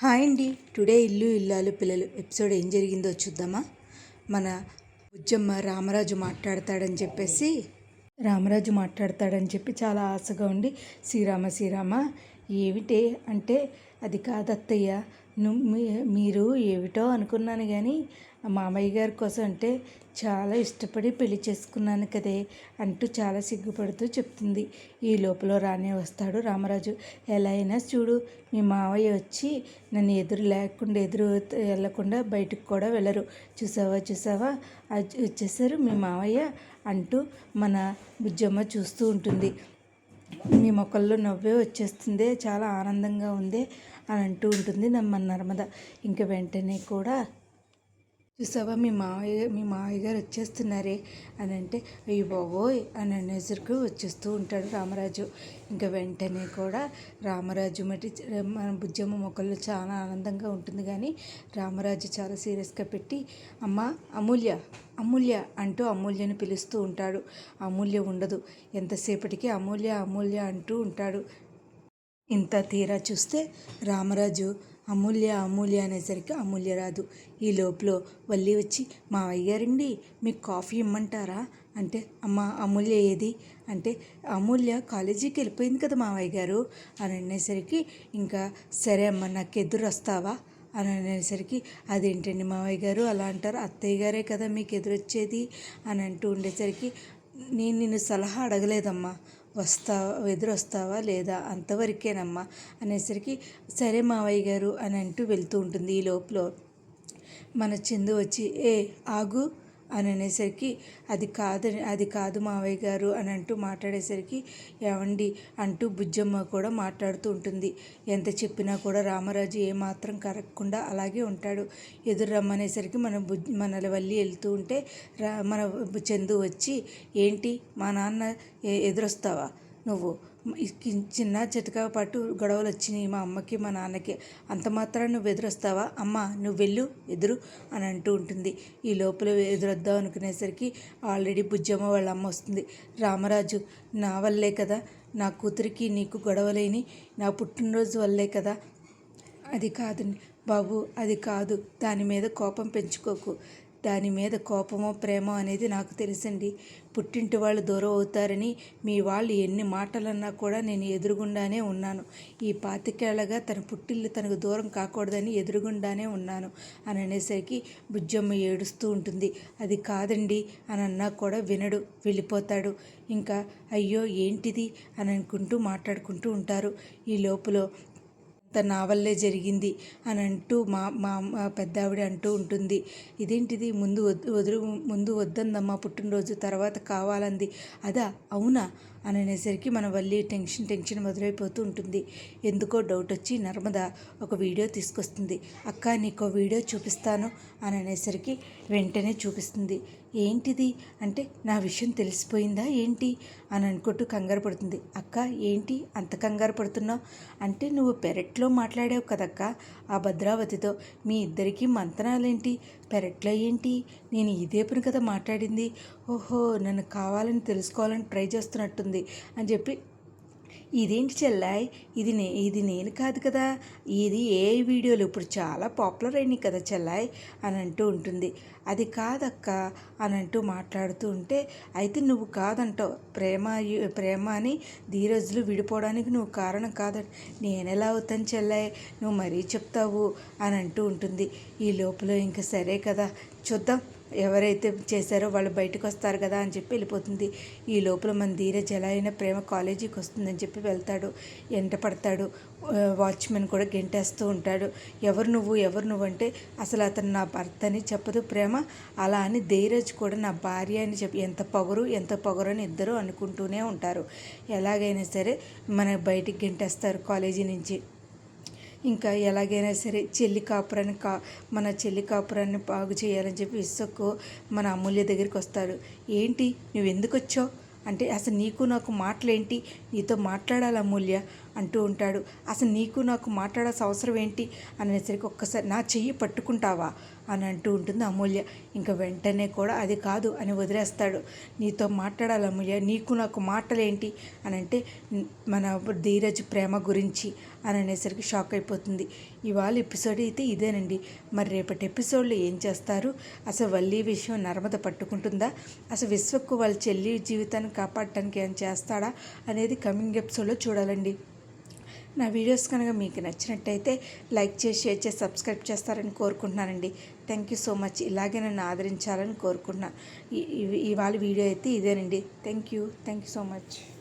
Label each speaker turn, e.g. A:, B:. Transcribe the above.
A: Hi అండి. Today ఇల్లు ఇల్లాలు పిల్లలు ఎపిసోడ్ ఏం జరిగిందో చూద్దామా. మన బుజ్జమ్మ రామరాజు మాట్లాడతాడని చెప్పి చాలా ఆశగా ఉండి శ్రీరామ ఏమిటే అంటే, అది కాదత్తయ్య, మీరు ఏమిటో అనుకున్నాను కానీ మామయ్య గారి కోసం అంటే చాలా ఇష్టపడి పెళ్లి చేసుకున్నాను కదే అంటూ చాలా సిగ్గుపడుతూ చెప్తుంది. ఈ లోపల రానే వస్తాడు రామరాజు. ఎలా అయినా చూడు, మీ మావయ్య వచ్చి నన్ను ఎదురు వెళ్ళకుండా బయటకు కూడా వెళ్ళరు. చూసావా వచ్చేసారు మీ మావయ్య అంటూ మన బుజ్జమ్మ చూస్తూ ఉంటుంది. మీ మొక్కల్లో నవ్వే వచ్చేస్తుంది, చాలా ఆనందంగా ఉంది అని అంటూ ఉంటుంది మన నర్మద. ఇంక వెంటనే కూడా చూసావా మీ మావయ్య గారు వచ్చేస్తున్నారే అని అంటే, అయ్యో బాబోయ్ అని అనేసరికి వచ్చేస్తూ ఉంటాడు రామరాజు. ఇంకా వెంటనే కూడా రామరాజు మన బుజ్జమ్మ మొక్కల్లో చాలా ఆనందంగా ఉంటుంది. కానీ రామరాజు చాలా సీరియస్గా పెట్టి, అమ్మ అమూల్య అంటూ అమూల్యని పిలుస్తూ ఉంటాడు. అమూల్య ఉండదు, ఎంతసేపటికి అమూల్య అంటూ ఉంటాడు. ఇంత తీరా చూస్తే రామరాజు అమూల్య అనేసరికి అమూల్య రాదు. ఈ లోపల వల్లి వచ్చి, మావయ్య గారండి మీకు కాఫీ ఇమ్మంటారా అంటే, అమ్మ అమూల్య ఏది అంటే, అమూల్య కాలేజీకి వెళ్ళిపోయింది కదా మావయ్య గారు అని అనేసరికి, ఇంకా సరే అమ్మ నాకు ఎదురు వస్తావా అని అనేసరికి, అదేంటండి మావయ్య గారు అలా అంటారు, అత్తయ్య గారే కదా మీకు ఎదురొచ్చేది అని అంటూ ఉండేసరికి, నేను నిన్ను సలహా అడగలేదమ్మా, ఎదురొస్తావా లేదా అంతవరకేనమ్మా అనేసరికి, సరే మావయ్య గారు అని అంటూ వెళ్తూ ఉంటుంది. ఈ లోపల మన చందు వచ్చి, ఆగు అని అనేసరికి, అది కాదు మావయ్య గారు అని అంటూ మాట్లాడేసరికి, ఏవండి అంటూ బుజ్జమ్మ కూడా మాట్లాడుతూ ఉంటుంది. ఎంత చెప్పినా కూడా రామరాజు ఏమాత్రం కరగకుండా అలాగే ఉంటాడు. ఎదురు రమ్మనేసరికి మన వల్లి వెళ్తూ ఉంటే మన చందు వచ్చి, ఏంటి మా నాన్న ఎదురొస్తావా నువ్వు, చిన్న చితకా పాటు గొడవలు వచ్చినాయి మా అమ్మకి మా నాన్నకి, అంత మాత్రం నువ్వు ఎదురొస్తావా అమ్మ, నువ్వు వెళ్ళు ఎదురు అని అంటూ ఉంటుంది. ఈ లోపల ఎదురొద్దాం అనుకునేసరికి ఆల్రెడీ బుజ్జమ్మ వాళ్ళ అమ్మ వస్తుంది. రామరాజు, నా వల్లే కదా నా కూతురికి నీకు గొడవలేని, నా పుట్టినరోజు వల్లే కదా. అది కాదండి బాబు, అది కాదు, దాని మీద కోపం పెంచుకోకు, దాని మీద కోపమో ప్రేమో అనేది నాకు తెలుసండి. పుట్టింటి వాళ్ళు దూరం అవుతారని మీ వాళ్ళు ఎన్ని మాటలన్నా కూడా నేను ఎదురుగుండానే ఉన్నాను. ఈ 25 ఏళ్ళగా తన పుట్టిల్లు తనకు దూరం కాకూడదని ఎదురుగుండానే ఉన్నాను అని అనేసరికి బుజ్జమ్మ ఏడుస్తూ ఉంటుంది. అది కాదండి అని అన్నా కూడా వినడు, వెళ్ళిపోతాడు. ఇంకా అయ్యో ఏంటిది అని అనుకుంటూ మాట్లాడుకుంటూ ఉంటారు. ఈ లోపల నా వల్లే జరిగింది అని అంటూ మా పెద్దావిడ అంటూ ఉంటుంది. ఇదేంటిది, ముందు వద్దందమ్మా పుట్టినరోజు, తర్వాత కావాలంది, అదా అవునా అని అనేసరికి మన వల్లి టెన్షన్ మొదలైపోతూ ఉంటుంది. ఎందుకో డౌట్ వచ్చి నర్మద ఒక వీడియో తీసుకొస్తుంది. అక్క నీకో వీడియో చూపిస్తాను అని అనేసరికి వెంటనే చూపిస్తుంది. ఏంటిది అంటే, నా విషయం తెలిసిపోయిందా ఏంటి అని అనుకుంటూ కంగారు పడుతుంది. అక్క ఏంటి అంత కంగారు పడుతున్నావు అంటే, నువ్వు పెరట్లో మాట్లాడావు కదక్క ఆ భద్రావతితో, మీ ఇద్దరికీ మంతనాలేంటి, పెరట్లో ఏంటి, నేను ఇదే పని కదా మాట్లాడింది, ఓహో నన్ను కావాలని తెలుసుకోవాలని ట్రై చేస్తున్నట్టుంది అని చెప్పి, ఇదేంటి చెల్లాయ్, ఇది నేను కాదు కదా, ఇది ఏ వీడియోలు ఇప్పుడు చాలా పాపులర్ అయినాయి కదా చెల్లాయ్ అని అంటూ ఉంటుంది. అది కాదక్క అని అంటూ మాట్లాడుతూ ఉంటే, అయితే నువ్వు కాదంటావు, ప్రేమ అని ధీరజులు విడిపోవడానికి నువ్వు కారణం కాదని నేనెలా అవుతాను చెల్లాయ్, నువ్వు మరీ చెప్తావు అని అంటూ ఉంటుంది. ఈ లోపల ఇంకా సరే కదా చూద్దాం, ఎవరైతే చేశారో వాళ్ళు బయటకు వస్తారు కదా అని చెప్పి వెళ్ళిపోతుంది. ఈ లోపల మన ధీరజ్ ఎలా అయినా ప్రేమ కాలేజీకి వస్తుందని చెప్పి వెళ్తాడు, ఎంట పడతాడు. వాచ్మెన్ కూడా గెంటేస్తూ ఉంటాడు. ఎవరు నువ్వు అంటే, అసలు అతను నా భర్త అని చెప్పదు ప్రేమ, అలా అని ధీరజ్ కూడా నా భార్య అని చెప్పి ఎంత పొగరు అని ఇద్దరు అనుకుంటూనే ఉంటారు. ఎలాగైనా సరే మన బయటికి గెంటేస్తారు కాలేజీ నుంచి. ఇంకా ఎలాగైనా సరే మన చెల్లి కాపురాన్ని బాగు చేయాలని చెప్పి విశ్వకు మన అమూల్య దగ్గరికి వస్తాడు. ఏంటి నువ్వు ఎందుకు వచ్చావు అంటే, అసలు నీకు నాకు మాటలేంటి, నీతో మాట్లాడాలి అమూల్య అంటూ ఉంటాడు. అసలు నీకు నాకు మాట్లాడాల్సిన అవసరం ఏంటి అనేసరికి ఒక్కసారి నా చెయ్యి పట్టుకుంటావా అని అంటూ ఉంటుంది అమూల్య. ఇంకా వెంటనే కూడా అది కాదు అని వదిలేస్తాడు. నీతో మాట్లాడాలి అమూల్య, నీకు నాకు మాటలేంటి అని అంటే మన ధీరజ్ ప్రేమ గురించి అని అనేసరికి షాక్ అయిపోతుంది. ఇవాళ ఎపిసోడ్ అయితే ఇదేనండి. మరి రేపటి ఎపిసోడ్లో ఏం చేస్తారు? అసలు వల్లి విషయం నర్మద పట్టుకుంటుందా? అసలు విశ్వకు వాళ్ళ చెల్లి జీవితాన్ని కాపాడటానికి ఏం చేస్తాడా అనేది కమింగ్ ఎపిసోడ్లో చూడాలండి. నా వీడియోస్ కనుక మీకు నచ్చినట్టయితే లైక్ చేసి, షేర్ చేసి, సబ్స్క్రైబ్ చేస్తారని కోరుకుంటున్నానండి. Thank you so much. ఇలాగే నన్ను ఆదరించాలని కోరుకుంటున్నాను. ఇవాళ వీడియో అయితే ఇదేనండి. Thank you so much.